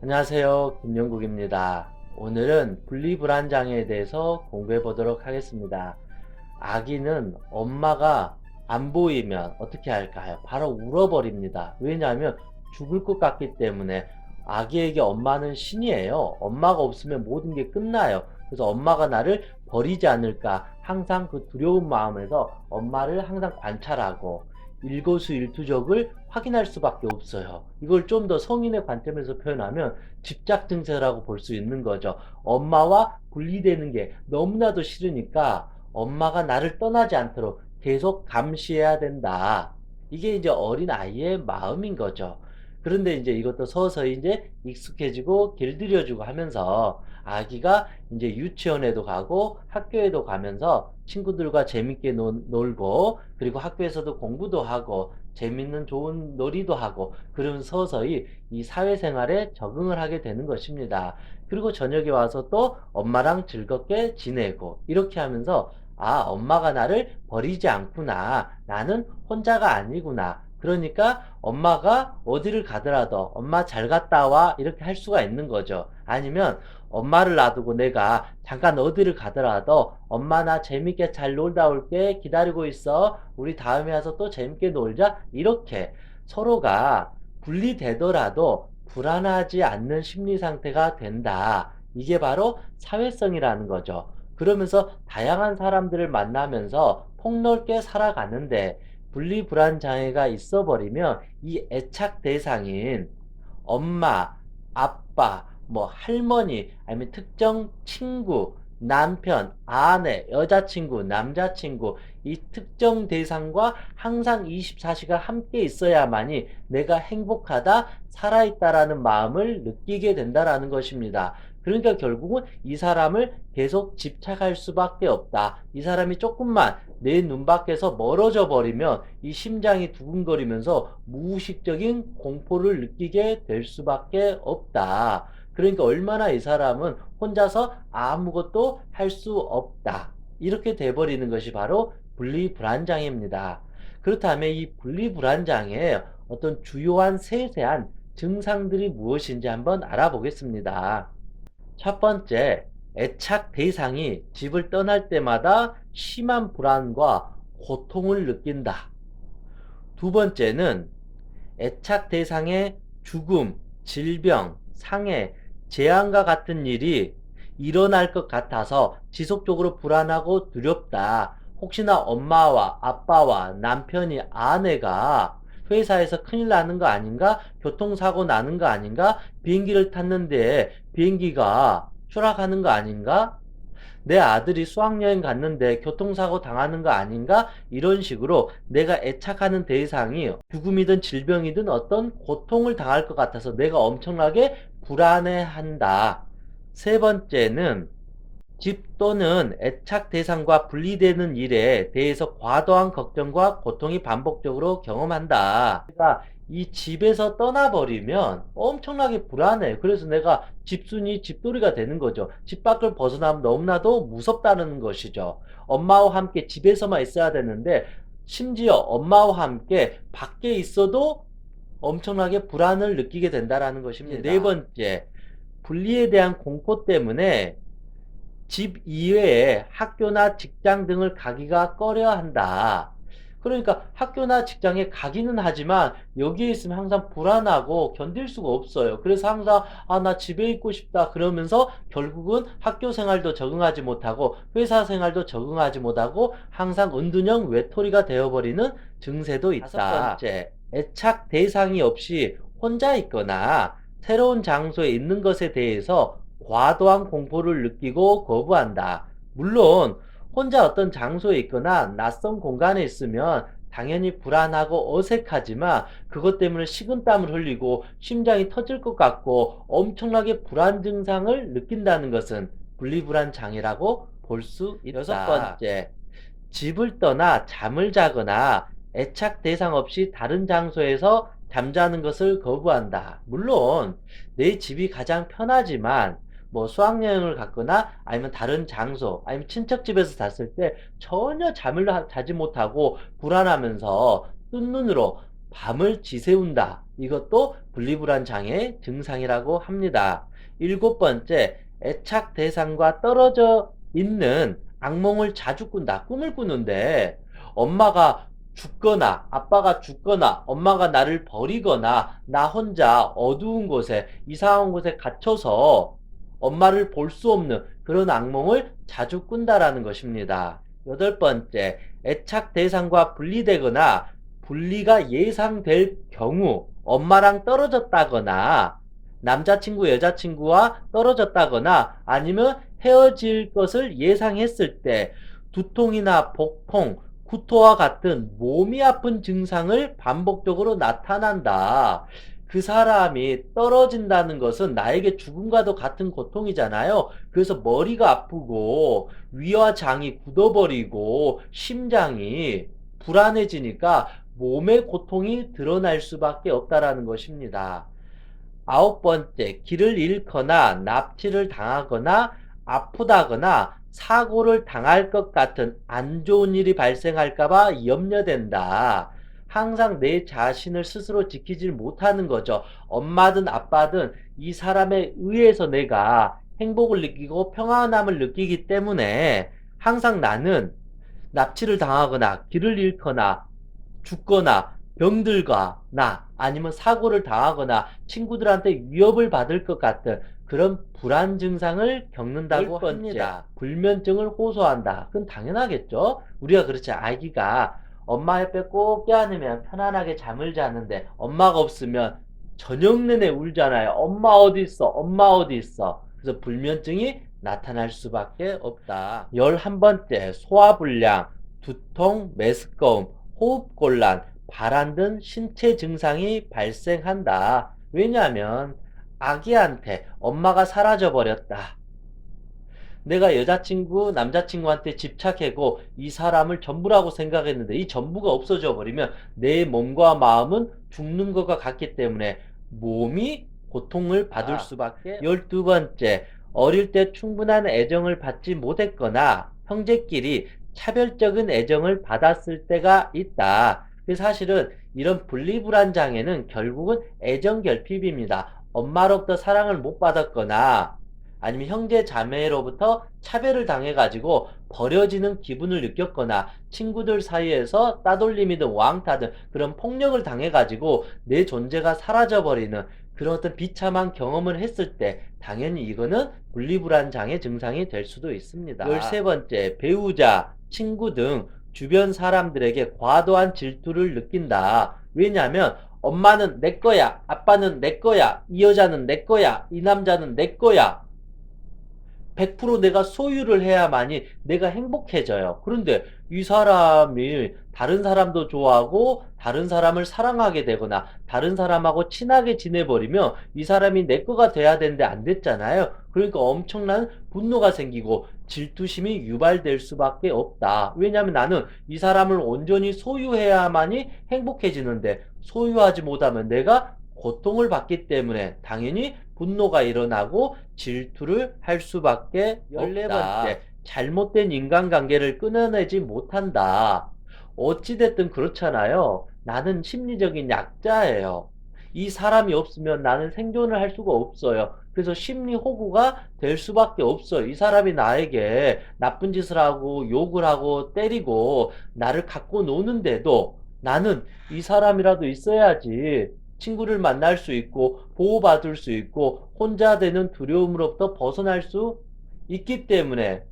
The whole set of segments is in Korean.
안녕하세요. 김영국입니다. 오늘은 분리불안장애에 대해서 공부해 보도록 하겠습니다. 아기는 엄마가 안 보이면 어떻게 할까요? 바로 울어버립니다. 왜냐하면 죽을 것 같기 때문에. 아기에게 엄마는 신이에요. 엄마가 없으면 모든 게 끝나요. 그래서 엄마가 나를 버리지 않을까 항상 그 두려운 마음에서 엄마를 항상 관찰하고 일거수일투족을 확인할 수밖에 없어요. 이걸 좀 더 성인의 관점에서 표현하면 집착 증세라고 볼 수 있는 거죠. 엄마와 분리되는 게 너무나도 싫으니까 엄마가 나를 떠나지 않도록 계속 감시해야 된다. 이게 이제 어린 아이의 마음인 거죠. 그런데 이제 이것도 서서히 이제 익숙해지고 길들여지고 하면서 아기가 이제 유치원에도 가고 학교에도 가면서 친구들과 재밌게 놀고, 그리고 학교에서도 공부도 하고 재밌는 좋은 놀이도 하고, 그러면 서서히 이 사회생활에 적응을 하게 되는 것입니다. 그리고 저녁에 와서 또 엄마랑 즐겁게 지내고, 이렇게 하면서 엄마가 나를 버리지 않구나. 나는 혼자가 아니구나. 그러니까 엄마가 어디를 가더라도 엄마 잘 갔다 와 이렇게 할 수가 있는 거죠. 아니면 엄마를 놔두고 내가 잠깐 어디를 가더라도 엄마 나 재밌게 잘 놀다 올게 기다리고 있어. 우리 다음에 와서 또 재밌게 놀자. 이렇게 서로가 분리되더라도 불안하지 않는 심리 상태가 된다. 이게 바로 사회성이라는 거죠. 그러면서 다양한 사람들을 만나면서 폭넓게 살아가는데 분리불안 장애가 있어 버리면 이 애착 대상인 엄마, 아빠, 뭐 할머니, 아니면 특정 친구, 남편, 아내, 여자친구, 남자친구, 이 특정 대상과 항상 24시간 함께 있어야만이 내가 행복하다, 살아있다라는 마음을 느끼게 된다라는 것입니다. 그러니까 결국은 이 사람을 계속 집착할 수밖에 없다. 이 사람이 조금만 내 눈밖에서 멀어져 버리면 이 심장이 두근거리면서 무의식적인 공포를 느끼게 될 수밖에 없다. 그러니까 얼마나 이 사람은 혼자서 아무것도 할 수 없다. 이렇게 돼버리는 것이 바로 분리불안장애입니다. 그렇다면 이 분리불안장애의 어떤 주요한 세세한 증상들이 무엇인지 한번 알아보겠습니다. 첫 번째, 애착 대상이 집을 떠날 때마다 심한 불안과 고통을 느낀다. 두 번째는 애착 대상의 죽음, 질병, 상해, 재앙과 같은 일이 일어날 것 같아서 지속적으로 불안하고 두렵다. 혹시나 엄마와 아빠와 남편이, 아내가 회사에서 큰일 나는 거 아닌가? 교통사고 나는 거 아닌가? 비행기를 탔는데 비행기가 추락하는 거 아닌가? 내 아들이 수학여행 갔는데 교통사고 당하는 거 아닌가? 이런 식으로 내가 애착하는 대상이 죽음이든 질병이든 어떤 고통을 당할 것 같아서 내가 엄청나게 불안해한다. 세 번째는 집 또는 애착 대상과 분리되는 일에 대해서 과도한 걱정과 고통이 반복적으로 경험한다. 내가 이 집에서 떠나버리면 엄청나게 불안해. 그래서 내가 집순이 집돌이가 되는 거죠. 집 밖을 벗어나면 너무나도 무섭다는 것이죠. 엄마와 함께 집에서만 있어야 되는데 심지어 엄마와 함께 밖에 있어도 엄청나게 불안을 느끼게 된다는 것입니다. 네 번째, 분리에 대한 공포 때문에 집 이외에 학교나 직장 등을 가기가 꺼려 한다. 그러니까 학교나 직장에 가기는 하지만 여기에 있으면 항상 불안하고 견딜 수가 없어요. 그래서 항상 나 집에 있고 싶다 그러면서 결국은 학교 생활도 적응하지 못하고 회사 생활도 적응하지 못하고 항상 은둔형 외톨이가 되어버리는 증세도 있다. 다섯 번째, 애착 대상이 없이 혼자 있거나 새로운 장소에 있는 것에 대해서 과도한 공포를 느끼고 거부한다. 물론 혼자 어떤 장소에 있거나 낯선 공간에 있으면 당연히 불안하고 어색하지만 그것 때문에 식은땀을 흘리고 심장이 터질 것 같고 엄청나게 불안 증상을 느낀다는 것은 분리불안 장애라고 볼 수 있다. 여섯 번째, 집을 떠나 잠을 자거나 애착 대상 없이 다른 장소에서 잠자는 것을 거부한다. 물론 내 집이 가장 편하지만 뭐 수학여행을 갔거나 아니면 다른 장소 아니면 친척 집에서 잤을 때 전혀 잠을 자지 못하고 불안하면서 뜬 눈으로 밤을 지새운다. 이것도 분리불안장애 증상이라고 합니다. 일곱 번째, 애착 대상과 떨어져 있는 악몽을 자주 꾼다. 꿈을 꾸는데 엄마가 죽거나 아빠가 죽거나 엄마가 나를 버리거나 나 혼자 어두운 곳에 이상한 곳에 갇혀서 엄마를 볼 수 없는 그런 악몽을 자주 꾼다라는 것입니다. 여덟 번째, 애착 대상과 분리되거나 분리가 예상될 경우 엄마랑 떨어졌다거나 남자친구, 여자친구와 떨어졌다거나 아니면 헤어질 것을 예상했을 때 두통이나 복통, 구토와 같은 몸이 아픈 증상을 반복적으로 나타난다. 그 사람이 떨어진다는 것은 나에게 죽음과도 같은 고통이잖아요. 그래서 머리가 아프고 위와 장이 굳어버리고 심장이 불안해지니까 몸의 고통이 드러날 수밖에 없다라는 것입니다. 아홉 번째, 길을 잃거나 납치를 당하거나 아프다거나 사고를 당할 것 같은 안 좋은 일이 발생할까봐 염려된다. 항상 내 자신을 스스로 지키질 못하는 거죠. 엄마든 아빠든 이 사람에 의해서 내가 행복을 느끼고 평안함을 느끼기 때문에 항상 나는 납치를 당하거나 길을 잃거나 죽거나 병들거나 아니면 사고를 당하거나 친구들한테 위협을 받을 것 같은 그런 불안 증상을 겪는다고 합니다. 불면증을 호소한다. 그건 당연하겠죠. 우리가 그렇지. 아기가 엄마 옆에 꼭 껴안으면 편안하게 잠을 자는데 엄마가 없으면 저녁 내내 울잖아요. 엄마 어디 있어? 엄마 어디 있어? 그래서 불면증이 나타날 수밖에 없다. 11번째, 소화불량, 두통, 메스꺼움, 호흡곤란, 발한 등 신체 증상이 발생한다. 왜냐하면 아기한테 엄마가 사라져 버렸다. 내가 여자친구, 남자친구한테 집착하고 이 사람을 전부라고 생각했는데 이 전부가 없어져 버리면 내 몸과 마음은 죽는 것과 같기 때문에 몸이 고통을 받을 수밖에. 12번째, 어릴 때 충분한 애정을 받지 못했거나 형제끼리 차별적인 애정을 받았을 때가 있다. 사실은 이런 분리불안 장애는 결국은 애정 결핍입니다. 엄마로부터 사랑을 못 받았거나 아니면 형제 자매로부터 차별을 당해가지고 버려지는 기분을 느꼈거나 친구들 사이에서 따돌림이든 왕따든 그런 폭력을 당해가지고 내 존재가 사라져버리는 그런 어떤 비참한 경험을 했을 때 당연히 이거는 분리불안 장애 증상이 될 수도 있습니다. 13번째, 배우자, 친구 등 주변 사람들에게 과도한 질투를 느낀다. 왜냐하면 엄마는 내 거야, 아빠는 내 거야, 이 여자는 내 거야, 이 남자는 내 거야. 100% 내가 소유를 해야만이 내가 행복해져요. 그런데 이 사람이 다른 사람도 좋아하고 다른 사람을 사랑하게 되거나 다른 사람하고 친하게 지내버리면 이 사람이 내 거가 돼야 되는데 안 됐잖아요. 그러니까 엄청난 분노가 생기고 질투심이 유발될 수밖에 없다. 왜냐하면 나는 이 사람을 온전히 소유해야만이 행복해지는데 소유하지 못하면 내가 고통을 받기 때문에 당연히 분노가 일어나고 질투를 할 수밖에 없다. 14번째, 잘못된 인간관계를 끊어내지 못한다. 어찌됐든 그렇잖아요. 나는 심리적인 약자예요. 이 사람이 없으면 나는 생존을 할 수가 없어요. 그래서 심리 호구가 될 수밖에 없어요. 이 사람이 나에게 나쁜 짓을 하고 욕을 하고 때리고 나를 갖고 노는데도 나는 이 사람이라도 있어야지 친구를 만날 수 있고 보호받을 수 있고 혼자 되는 두려움으로부터 벗어날 수 있기 때문에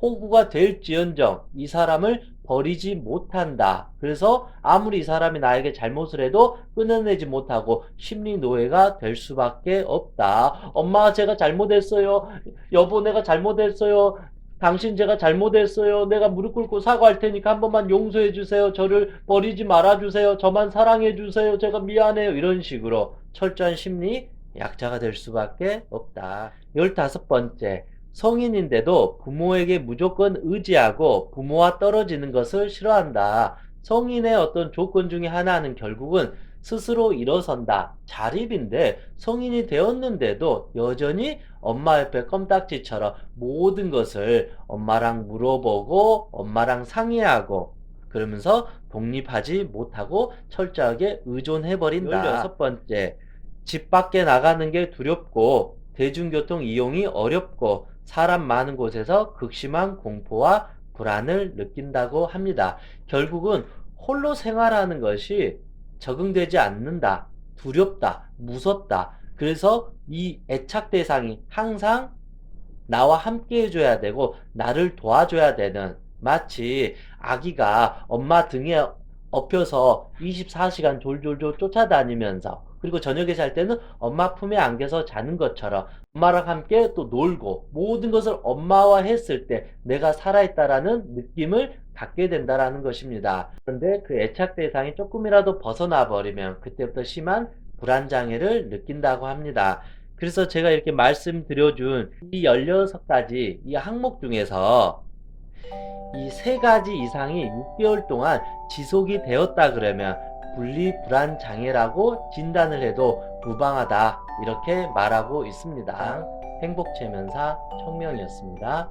호구가 될지언정 이 사람을 버리지 못한다. 그래서 아무리 이 사람이 나에게 잘못을 해도 끊어내지 못하고 심리 노예가 될 수밖에 없다. 엄마 제가 잘못했어요. 여보 내가 잘못했어요. 당신 제가 잘못했어요. 내가 무릎 꿇고 사과할 테니까 한 번만 용서해 주세요. 저를 버리지 말아 주세요. 저만 사랑해 주세요. 제가 미안해요. 이런 식으로 철저한 심리 약자가 될 수밖에 없다. 15번째, 성인인데도 부모에게 무조건 의지하고 부모와 떨어지는 것을 싫어한다. 성인의 어떤 조건 중에 하나는 결국은 스스로 일어선다. 자립인데 성인이 되었는데도 여전히 엄마 옆에 껌딱지처럼 모든 것을 엄마랑 물어보고 엄마랑 상의하고 그러면서 독립하지 못하고 철저하게 의존해버린다. 16번째, 집 밖에 나가는 게 두렵고 대중교통 이용이 어렵고 사람 많은 곳에서 극심한 공포와 불안을 느낀다고 합니다. 결국은 홀로 생활하는 것이 적응되지 않는다, 두렵다, 무섭다. 그래서 이 애착 대상이 항상 나와 함께 해줘야 되고 나를 도와줘야 되는, 마치 아기가 엄마 등에 업혀서 24시간 졸졸졸 쫓아다니면서 그리고 저녁에 잘 때는 엄마 품에 안겨서 자는 것처럼 엄마랑 함께 또 놀고 모든 것을 엄마와 했을 때 내가 살아있다라는 느낌을 갖게 된다라는 것입니다. 그런데 그 애착 대상이 조금이라도 벗어나 버리면 그때부터 심한 불안장애를 느낀다고 합니다. 그래서 제가 이렇게 말씀드려준 이 16가지 이 항목 중에서 이 3가지 이상이 6개월 동안 지속이 되었다 그러면 분리불안장애라고 진단을 해도 무방하다, 이렇게 말하고 있습니다. 행복체면사 청명이었습니다.